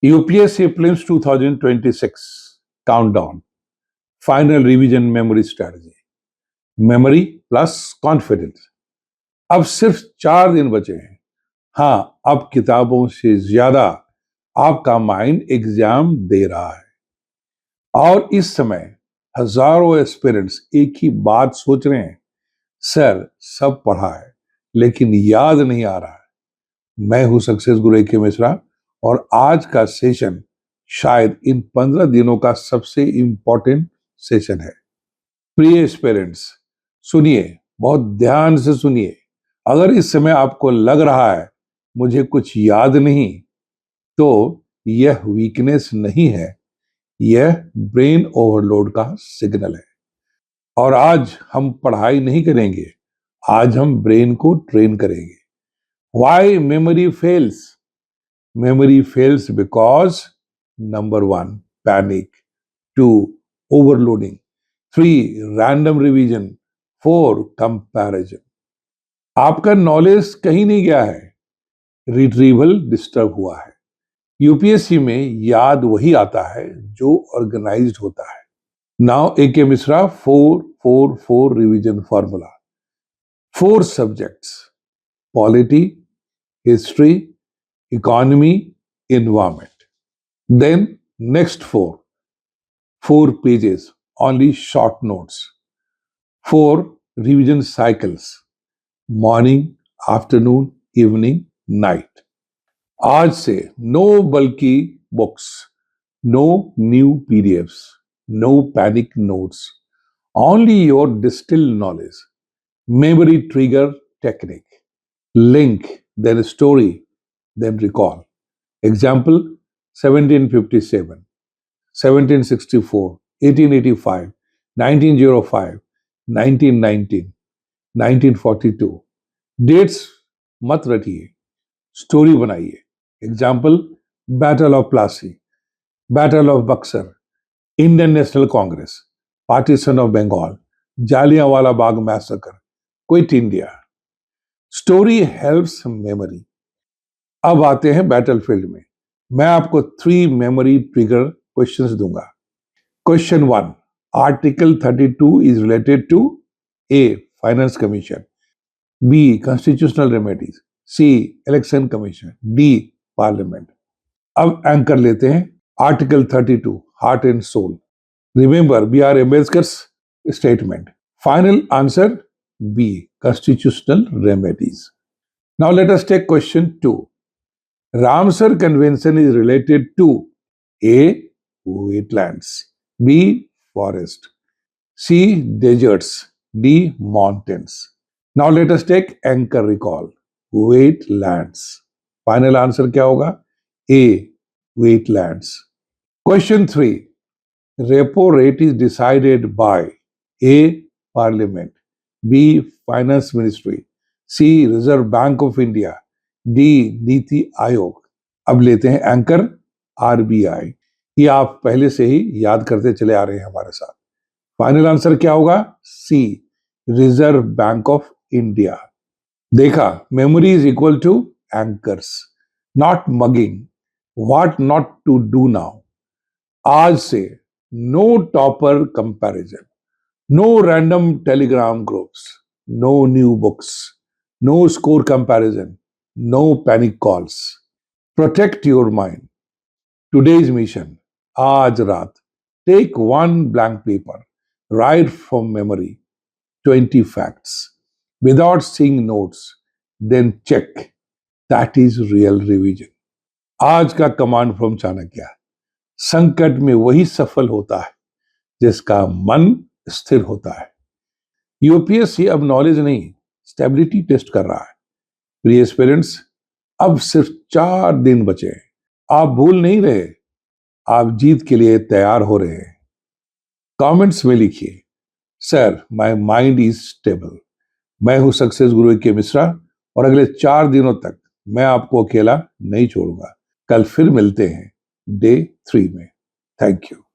UPSC Prelims 2026 Countdown Final Revision Memory Strategy memory plus confidence. अब सिर्फ 4 दिन बचे हैं। हाँ, अब किताबों से ज्यादा आपका माइंड एग्जाम दे रहा है और इस समय हजारों एस्पिरेंट्स एक ही बात सोच रहे हैं, सर सब पढ़ा है लेकिन याद नहीं आ रहा है। मैं हूं सक्सेस गुरु ए.के. मिश्रा और आज का सेशन शायद इन 15 दिनों का सबसे इंपॉर्टेंट सेशन है। प्रिय एस्पिरेंट्स, सुनिए, बहुत ध्यान से सुनिए। अगर इस समय आपको लग रहा है मुझे कुछ याद नहीं, तो यह वीकनेस नहीं है, यह ब्रेन ओवरलोड का सिग्नल है। और आज हम पढ़ाई नहीं करेंगे, आज हम ब्रेन को ट्रेन करेंगे। Why memory fails? Memory fails because number 1, panic, 2, overloading, 3, random revision, 4, comparison. आपका नॉलेज कहीं नहीं गया है, रिट्रीवल डिस्टर्ब हुआ है। यूपीएससी में याद वही आता है जो ऑर्गेनाइज्ड होता है। Now A K. Mishra 4-4-4 revision formula. 4 subjects: polity, history, economy, environment. Then next 4 pages, only short notes. 4 revision cycles: morning, afternoon, evening, night. आज से no bulky books, no new PDFs, no panic notes, only your distilled knowledge. Memory trigger technique: link, then story, then recall. Example: 1757, 1764, 1885, 1905, 1919, 1942. Dates मत रटिए, story बनाइए। Example: battle of Plassey, battle of Buxar, Indian National Congress, partition of Bengal, Jallianwala Bagh massacre, quit India. Story helps memory. अब आते हैं battlefield में। मैं आपको 3 memory trigger questions दूंगा। Question 1: article 32 is related to A. Finance commission, B. Constitutional remedies, C. Election commission, D. Parliament. अब anchor लेते हैं article 32, heart and soul. Remember B R Ambedkar's statement. Final answer B. Constitutional remedies. Now let us take question 2. Ramsar Convention is related to A. Wetlands, B. Forest, C. Deserts, D. Mountains. Now let us take anchor recall. Wetlands. Final answer क्या होगा? A. Wetlands. Question 3. Repo rate is decided by A. Parliament, B. Finance Ministry, C. Reserve Bank of India, D. NITI Aayog. अब लेते हैं anchor RBI. ये आप पहले से ही याद करते चले आ रहे हैं हमारे साथ। फाइनल आंसर क्या होगा? C. Reserve bank of India. देखा, memory is equal to anchors, not mugging. What not to do now? आज से no topper comparison, no random Telegram groups, no new books, no score comparison, no panic calls. Protect your mind. Today's mission: आज रात, take 1 blank paper, write from memory 20 facts without seeing notes, then check. That is real revision. आज का command from Chanakya: संकट में वही सफल होता है जिसका मन स्थिर होता है। यूपीएससी अब नॉलेज नहीं, स्टेबिलिटी टेस्ट कर रहा है। प्रिय पेरेंट्स, अब सिर्फ 4 दिन बचे हैं। आप भूल नहीं रहे, आप जीत के लिए तैयार हो रहे हैं। कमेंट्स में लिखिए, sir my mind is stable. मैं हूं सक्सेस गुरु ए.के. मिश्रा और अगले 4 दिनों तक मैं आपको अकेला नहीं छोड़ूंगा। कल फिर मिलते हैं डे 3 में। Thank you.